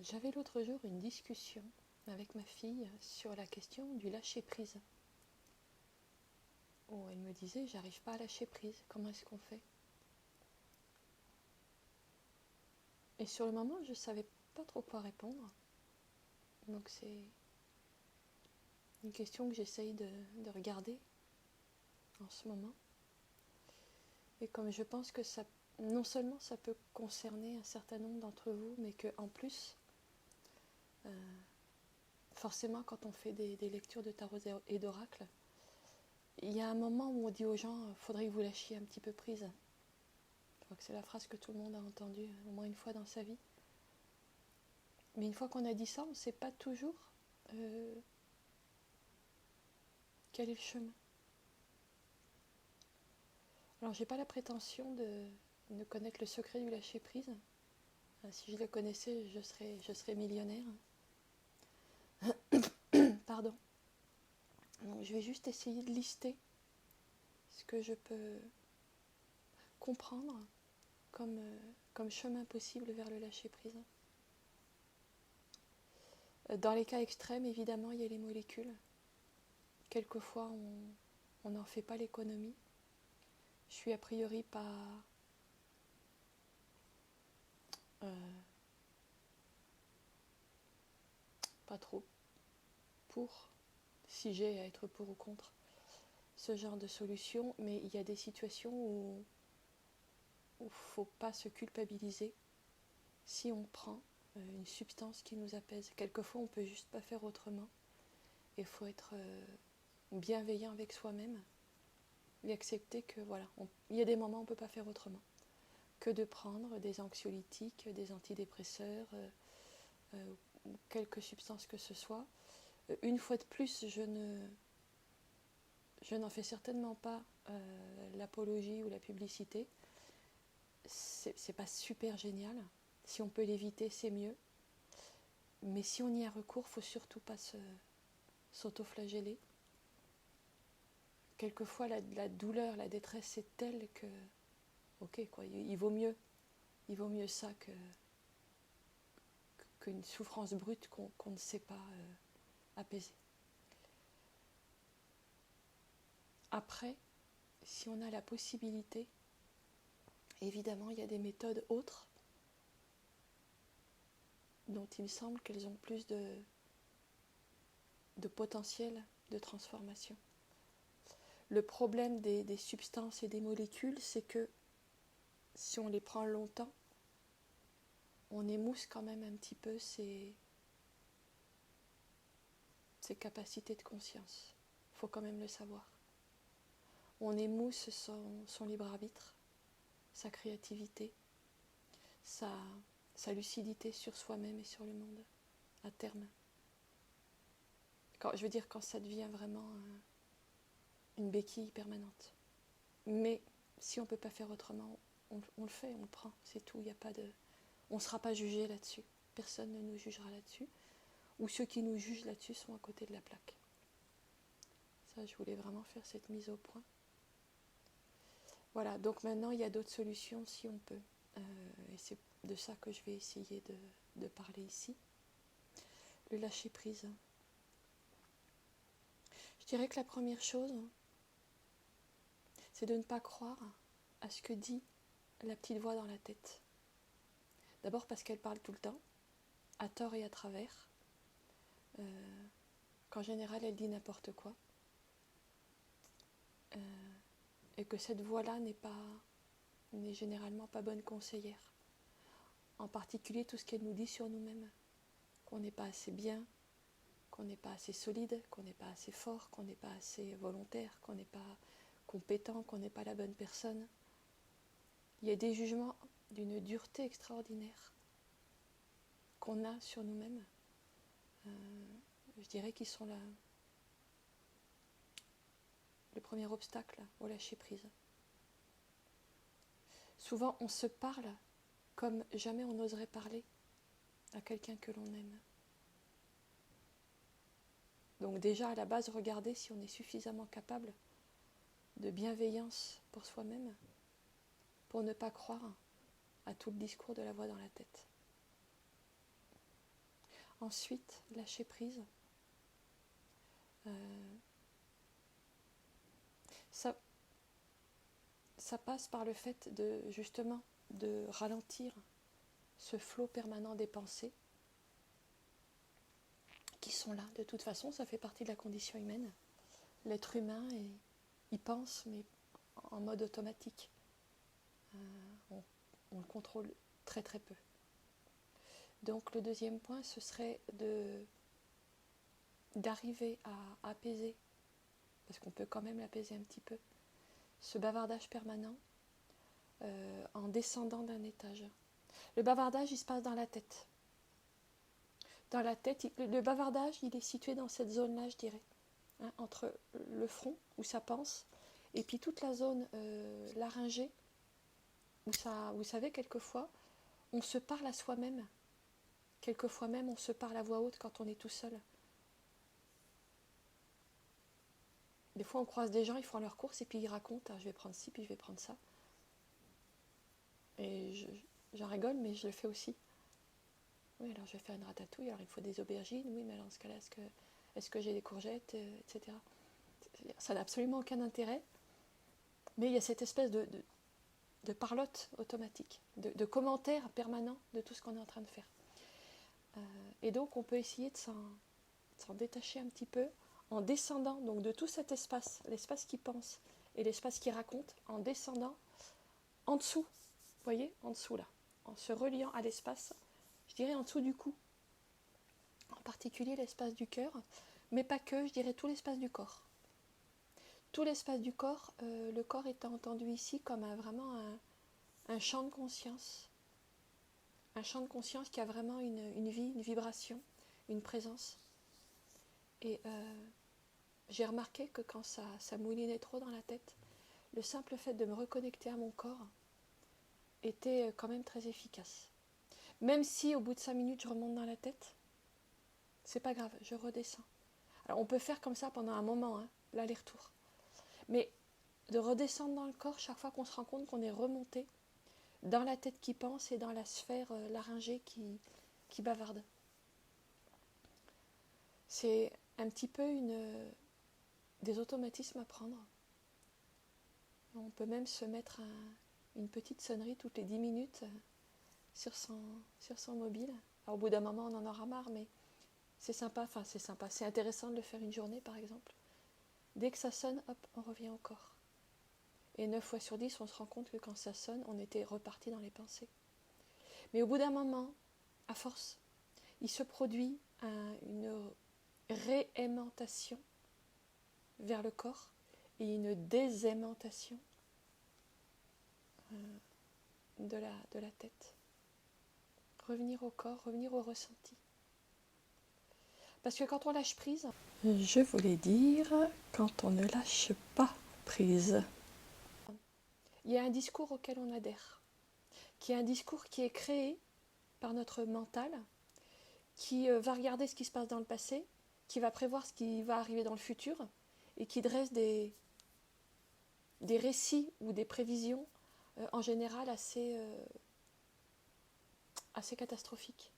J'avais l'autre jour une discussion avec ma fille sur la question du lâcher-prise. Où elle me disait, j'arrive pas à lâcher prise, comment est-ce qu'on fait? Et sur le moment, je savais pas trop quoi répondre. Donc c'est une question que j'essaye de regarder en ce moment. Et comme je pense que ça, non seulement ça peut concerner un certain nombre d'entre vous, mais qu'en plus, forcément quand on fait des lectures de tarot et d'oracle, il y a un moment où on dit aux gens, il faudrait que vous lâchiez un petit peu prise. Je crois que c'est la phrase que tout le monde a entendue au moins une fois dans sa vie. Mais une fois qu'on a dit ça, on ne sait pas toujours quel est le chemin. Alors j'ai pas la prétention de connaître le secret du lâcher prise. Si je le connaissais, je serais millionnaire. Pardon. Donc, je vais juste essayer de lister ce que je peux comprendre comme chemin possible vers le lâcher prise. Dans les cas extrêmes, évidemment, il y a les molécules. Quelquefois, on n'en fait pas l'économie. Je suis a priori pas trop pour, si j'ai à être pour ou contre ce genre de solution, mais il y a des situations où il ne faut pas se culpabiliser si on prend une substance qui nous apaise. Quelquefois, on ne peut juste pas faire autrement. Il faut être bienveillant avec soi-même et accepter que voilà, il y a des moments où on ne peut pas faire autrement que de prendre des anxiolytiques, des antidépresseurs, ou quelque substance que ce soit. Une fois de plus, je n'en fais certainement pas l'apologie ou la publicité. C'est pas super génial. Si on peut l'éviter, c'est mieux. Mais si on y a recours, il ne faut surtout pas s'autoflageller. Quelquefois, la douleur, la détresse est telle que, ok, quoi, il vaut mieux ça qu'une souffrance brute qu'on ne sait pas apaiser. Après, si on a la possibilité, évidemment, il y a des méthodes autres dont il me semble qu'elles ont plus de potentiel de transformation. Le problème des substances et des molécules, c'est que si on les prend longtemps, on émousse quand même un petit peu ses capacités de conscience. Il faut quand même le savoir. On émousse son libre arbitre, sa créativité, sa lucidité sur soi-même et sur le monde, à terme. Je veux dire, quand ça devient vraiment une béquille permanente. Mais si on ne peut pas faire autrement, on le fait, on le prend, c'est tout. On ne sera pas jugé là-dessus. Personne ne nous jugera là-dessus. Ou ceux qui nous jugent là-dessus sont à côté de la plaque. Ça, je voulais vraiment faire cette mise au point. Voilà, donc maintenant, il y a d'autres solutions si on peut. Et c'est de ça que je vais essayer de parler ici. Le lâcher-prise. Je dirais que la première chose, c'est de ne pas croire à ce que dit la petite voix dans la tête. D'abord parce qu'elle parle tout le temps, à tort et à travers, qu'en général elle dit n'importe quoi, et que cette voix-là n'est généralement pas bonne conseillère. En particulier tout ce qu'elle nous dit sur nous-mêmes, qu'on n'est pas assez bien, qu'on n'est pas assez solide, qu'on n'est pas assez fort, qu'on n'est pas assez volontaire, qu'on n'est pas compétent, qu'on n'est pas la bonne personne. Il y a des jugements d'une dureté extraordinaire qu'on a sur nous-mêmes, je dirais qu'ils sont le premier obstacle au lâcher-prise. Souvent, on se parle comme jamais on n'oserait parler à quelqu'un que l'on aime. Donc déjà, à la base, regardez si on est suffisamment capable de bienveillance pour soi-même pour ne pas croire à tout le discours de la voix dans la tête. Ensuite, lâcher prise. Ça passe par le fait de, justement, de ralentir ce flot permanent des pensées qui sont là. De toute façon, ça fait partie de la condition humaine. L'être humain, il pense, mais en mode automatique. On le contrôle très très peu. Donc le deuxième point, ce serait d'arriver à apaiser, parce qu'on peut quand même l'apaiser un petit peu, ce bavardage permanent en descendant d'un étage. Le bavardage, il se passe dans la tête. Dans la tête, le bavardage, il est situé dans cette zone-là, je dirais, hein, entre le front, où ça pense, et puis toute la zone laryngée, où ça, vous savez, quelquefois, on se parle à soi-même. Quelquefois même, on se parle à voix haute quand on est tout seul. Des fois, on croise des gens, ils font leurs courses et puis ils racontent, ah, je vais prendre ci, puis je vais prendre ça. Et j'en rigole, mais je le fais aussi. Oui, alors je vais faire une ratatouille, alors il faut des aubergines, oui, mais alors dans ce cas-là, est-ce que j'ai des courgettes, etc. Ça n'a absolument aucun intérêt, mais il y a cette espèce de parlotte automatique, de commentaires permanents de tout ce qu'on est en train de faire. Et donc, on peut essayer de s'en détacher un petit peu en descendant donc de tout cet espace, l'espace qui pense et l'espace qui raconte, en descendant en dessous, vous voyez, en dessous là, en se reliant à l'espace, je dirais en dessous du cou, en particulier l'espace du cœur, mais pas que, je dirais tout l'espace du corps. Tout l'espace du corps, le corps étant entendu ici comme vraiment un champ de conscience, un champ de conscience qui a vraiment une vie, une vibration, une présence. Et j'ai remarqué que quand ça moulinait trop dans la tête, le simple fait de me reconnecter à mon corps était quand même très efficace. Même si au bout de 5 minutes je remonte dans la tête, c'est pas grave, je redescends. Alors on peut faire comme ça pendant un moment, hein, l'aller-retour. Mais de redescendre dans le corps chaque fois qu'on se rend compte qu'on est remonté dans la tête qui pense et dans la sphère laryngée qui bavarde. C'est un petit peu des automatismes à prendre. On peut même se mettre une petite sonnerie toutes les 10 minutes sur son mobile. Alors, au bout d'un moment, on en aura marre, mais c'est sympa. Enfin, c'est sympa. C'est intéressant de le faire une journée, par exemple. Dès que ça sonne, hop, on revient au corps. Et 9 fois sur 10, on se rend compte que quand ça sonne, on était reparti dans les pensées. Mais au bout d'un moment, à force, il se produit une réaimantation vers le corps et une désaimantation de la tête. Revenir au corps, revenir au ressenti. Parce que quand on lâche prise, je voulais dire, quand on ne lâche pas prise, il y a un discours auquel on adhère, qui est un discours qui est créé par notre mental, qui va regarder ce qui se passe dans le passé, qui va prévoir ce qui va arriver dans le futur, et qui dresse des récits ou des prévisions en général assez catastrophiques.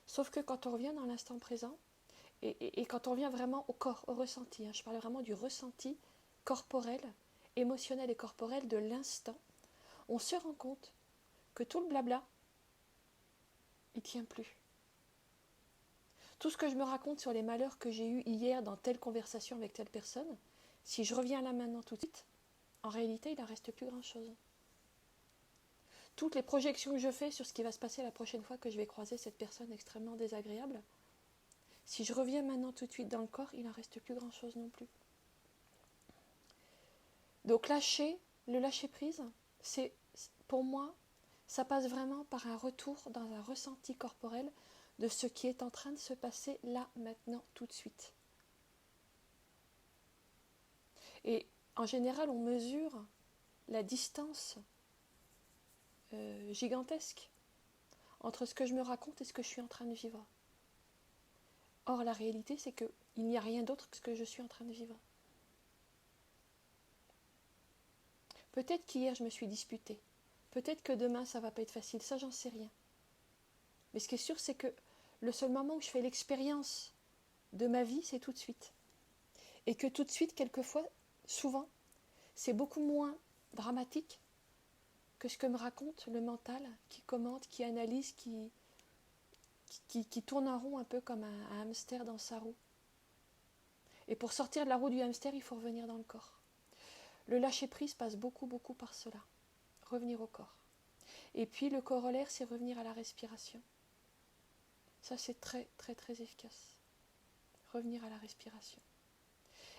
Sauf que quand on revient dans l'instant présent, et quand on revient vraiment au corps, au ressenti, hein, je parle vraiment du ressenti corporel, émotionnel et corporel de l'instant, on se rend compte que tout le blabla, il ne tient plus. Tout ce que je me raconte sur les malheurs que j'ai eus hier dans telle conversation avec telle personne, si je reviens là maintenant tout de suite, en réalité, il n'en reste plus grand-chose. Toutes les projections que je fais sur ce qui va se passer la prochaine fois que je vais croiser cette personne extrêmement désagréable, si je reviens maintenant tout de suite dans le corps, il n'en reste plus grand-chose non plus. Donc le lâcher prise, c'est, pour moi, ça passe vraiment par un retour dans un ressenti corporel de ce qui est en train de se passer là, maintenant, tout de suite. Et en général, on mesure la distance gigantesque entre ce que je me raconte et ce que je suis en train de vivre. Or, la réalité, c'est qu'il n'y a rien d'autre que ce que je suis en train de vivre. Peut-être qu'hier, je me suis disputée. Peut-être que demain, ça ne va pas être facile. Ça, j'en sais rien. Mais ce qui est sûr, c'est que le seul moment où je fais l'expérience de ma vie, c'est tout de suite. Et que tout de suite, quelquefois, souvent, c'est beaucoup moins dramatique que ce que me raconte le mental, qui commente, qui analyse, qui tourne en rond un peu comme un hamster dans sa roue. Et pour sortir de la roue du hamster, il faut revenir dans le corps. Le lâcher-prise passe beaucoup, beaucoup par cela. Revenir au corps. Et puis le corollaire, c'est revenir à la respiration. Ça, c'est très, très, très efficace. Revenir à la respiration.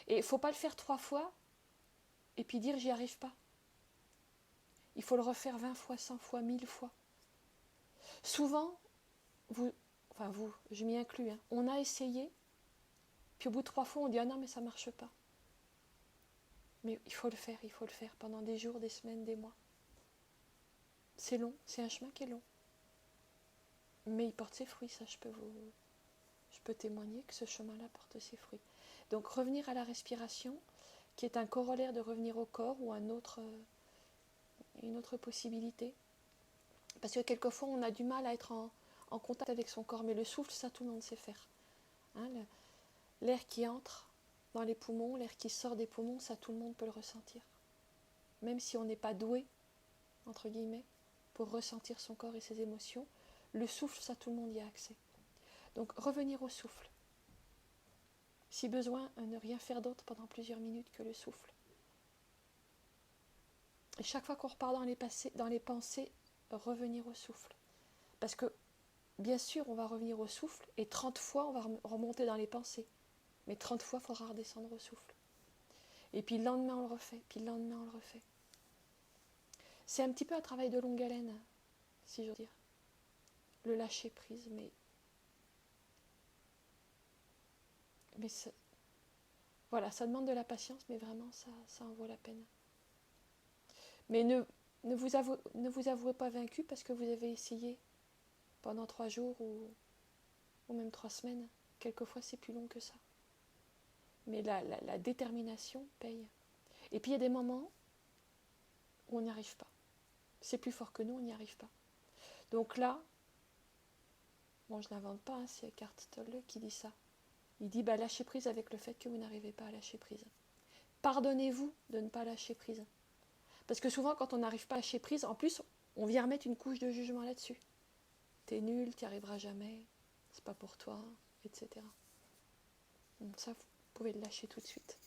Et il ne faut pas le faire 3 fois et puis dire j'y arrive pas. Il faut le refaire 20 fois, 100 fois, 1000 fois. Souvent, vous, je m'y inclus, hein, on a essayé, puis au bout de 3 fois, on dit ah non, mais ça ne marche pas. Mais il faut le faire pendant des jours, des semaines, des mois. C'est long, c'est un chemin qui est long. Mais il porte ses fruits, ça je peux témoigner que ce chemin-là porte ses fruits. Donc revenir à la respiration, qui est un corollaire de revenir au corps ou une autre possibilité. Parce que quelquefois on a du mal à être en contact avec son corps, mais le souffle, ça tout le monde sait faire. Hein, l'air qui entre dans les poumons, l'air qui sort des poumons, ça tout le monde peut le ressentir. Même si on n'est pas doué, entre guillemets, pour ressentir son corps et ses émotions, le souffle, ça tout le monde y a accès. Donc revenir au souffle. Si besoin, ne rien faire d'autre pendant plusieurs minutes que le souffle. Et chaque fois qu'on repart dans les pensées, revenir au souffle. Parce que, bien sûr, on va revenir au souffle, et 30 fois, on va remonter dans les pensées. Mais 30 fois, il faudra redescendre au souffle. Et puis le lendemain, on le refait, puis le lendemain, on le refait. C'est un petit peu un travail de longue haleine, si j'ose dire. Le lâcher prise, mais voilà, ça demande de la patience, mais vraiment, ça en vaut la peine. Mais ne vous avouez pas vaincu parce que vous avez essayé pendant 3 jours ou même 3 semaines. Quelquefois, c'est plus long que ça. Mais la détermination paye. Et puis, il y a des moments où on n'y arrive pas. C'est plus fort que nous, on n'y arrive pas. Donc là, bon, je ne l'invente pas, hein, c'est Eckhart Tolle qui dit ça. Il dit, lâchez prise avec le fait que vous n'arrivez pas à lâcher prise. Pardonnez-vous de ne pas lâcher prise. Parce que souvent, quand on n'arrive pas à lâcher prise, en plus, on vient remettre une couche de jugement là-dessus. T'es nul, t'y arriveras jamais, c'est pas pour toi, etc. Donc ça, vous pouvez le lâcher tout de suite.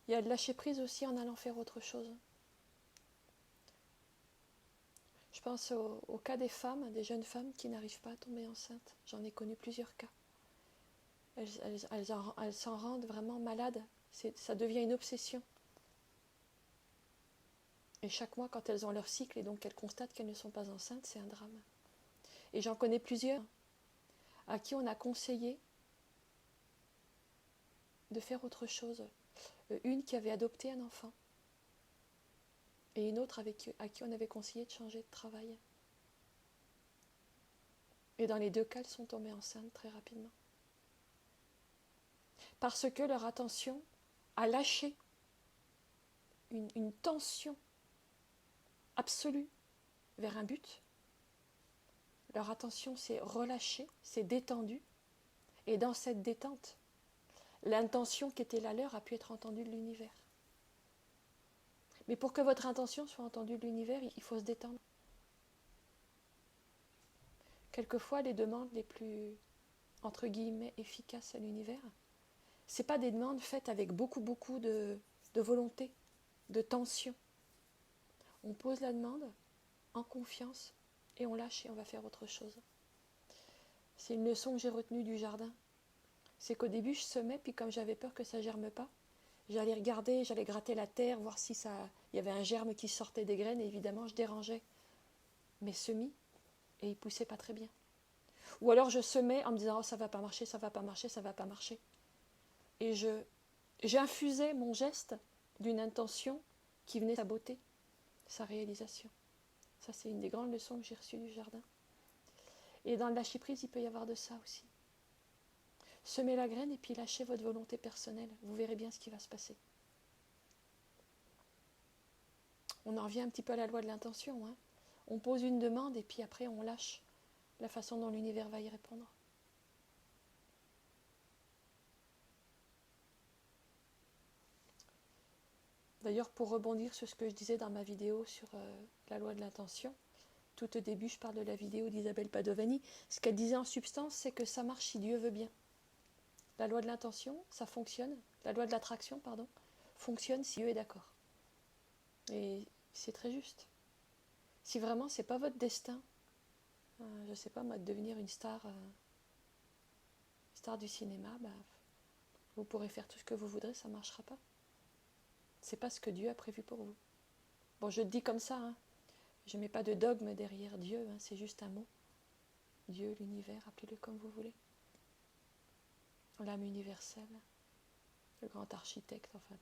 Il y a le lâcher prise aussi en allant faire autre chose. Je pense au cas des femmes, des jeunes femmes qui n'arrivent pas à tomber enceintes. J'en ai connu plusieurs cas. Elles s'en rendent vraiment malades. Ça devient une obsession. Et chaque mois, quand elles ont leur cycle et donc qu'elles constatent qu'elles ne sont pas enceintes, c'est un drame. Et j'en connais plusieurs à qui on a conseillé de faire autre chose. Une qui avait adopté un enfant et une autre à qui on avait conseillé de changer de travail. Et dans les 2 cas, elles sont tombées enceintes très rapidement. Parce que leur attention a lâché une tension absolue vers un but. Leur attention s'est relâchée, s'est détendue. Et dans cette détente, l'intention qui était la leur a pu être entendue de l'univers. Mais pour que votre intention soit entendue de l'univers, il faut se détendre. Quelquefois, les demandes les plus, entre guillemets, efficaces à l'univers, ce n'est pas des demandes faites avec beaucoup de volonté, de tension. On pose la demande en confiance et on lâche et on va faire autre chose. C'est une leçon que j'ai retenue du jardin. C'est qu'au début, je semais, puis comme j'avais peur que ça ne germe pas, j'allais regarder, j'allais gratter la terre, voir si il y avait un germe qui sortait des graines, et évidemment, je dérangeais mes semis, et ils ne poussaient pas très bien. Ou alors je semais en me disant, oh, ça ne va pas marcher, ça ne va pas marcher, ça ne va pas marcher. Et j'infusais mon geste d'une intention qui venait saboter sa réalisation. Ça, c'est une des grandes leçons que j'ai reçues du jardin. Et dans le lâcher-prise, il peut y avoir de ça aussi. Semez la graine et puis lâchez votre volonté personnelle. Vous verrez bien ce qui va se passer. On en revient un petit peu à la loi de l'intention, hein. On pose une demande et puis après on lâche la façon dont l'univers va y répondre. D'ailleurs, pour rebondir sur ce que je disais dans ma vidéo sur la loi de l'intention, tout au début, je parle de la vidéo d'Isabelle Padovani. Ce qu'elle disait en substance, c'est que ça marche si Dieu veut bien. La loi de l'intention, ça fonctionne. La loi de l'attraction, pardon, fonctionne si Dieu est d'accord. Et c'est très juste. Si vraiment c'est pas votre destin, je sais pas moi, de devenir une star du cinéma, bah, vous pourrez faire tout ce que vous voudrez, ça marchera pas. C'est pas ce que Dieu a prévu pour vous. Bon, je le dis comme ça, hein. Je mets pas de dogme derrière Dieu, hein, c'est juste un mot. Dieu, l'univers, appelez-le comme vous voulez. L'âme universelle, le grand architecte, enfin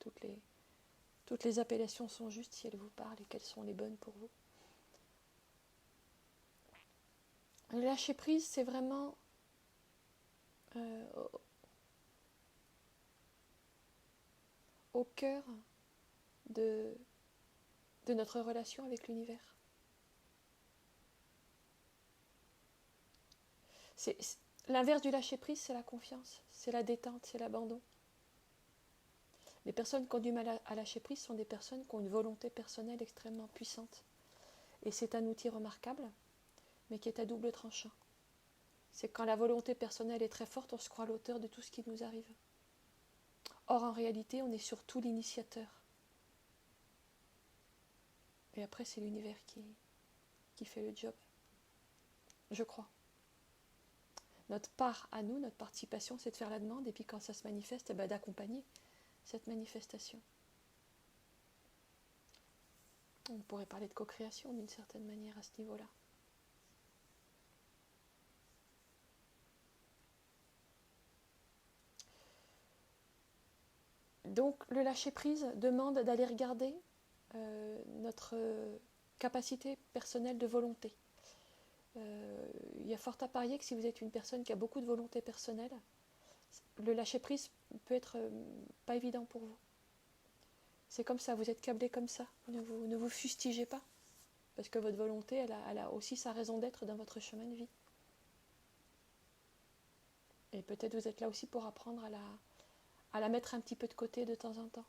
toutes les appellations sont justes si elles vous parlent et quelles sont les bonnes pour vous. Le lâcher prise, c'est vraiment au cœur de notre relation avec l'univers. L'inverse du lâcher prise, c'est la confiance, c'est la détente, c'est l'abandon. Les personnes qui ont du mal à lâcher prise sont des personnes qui ont une volonté personnelle extrêmement puissante. Et c'est un outil remarquable, mais qui est à double tranchant. C'est quand la volonté personnelle est très forte, on se croit l'auteur de tout ce qui nous arrive. Or, en réalité, on est surtout l'initiateur. Et après, c'est l'univers qui fait le job. Je crois. Notre part à nous, notre participation, c'est de faire la demande, et puis quand ça se manifeste, d'accompagner cette manifestation. On pourrait parler de co-création d'une certaine manière à ce niveau-là. Donc le lâcher-prise demande d'aller regarder notre capacité personnelle de volonté. Il y a fort à parier que si vous êtes une personne qui a beaucoup de volonté personnelle, le lâcher-prise peut être pas évident pour vous. C'est comme ça, vous êtes câblé comme ça. Ne vous fustigez pas, parce que votre volonté, elle a aussi sa raison d'être dans votre chemin de vie. Et peut-être vous êtes là aussi pour apprendre à la mettre un petit peu de côté de temps en temps.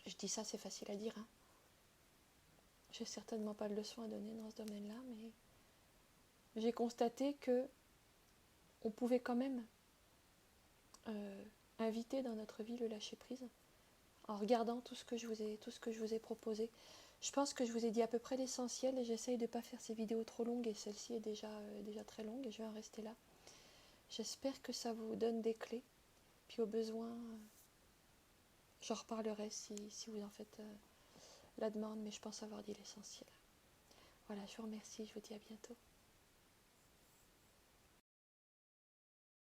Je dis ça, c'est facile à dire, hein. J'ai certainement pas de leçon à donner dans ce domaine-là, mais j'ai constaté que on pouvait quand même inviter dans notre vie le lâcher-prise en regardant tout ce que je vous ai proposé. Je pense que je vous ai dit à peu près l'essentiel et j'essaye de ne pas faire ces vidéos trop longues et celle-ci est déjà très longue et je vais en rester là. J'espère que ça vous donne des clés. Puis au besoin, j'en reparlerai si vous en faites la demande, mais je pense avoir dit l'essentiel. Voilà, je vous remercie, je vous dis à bientôt.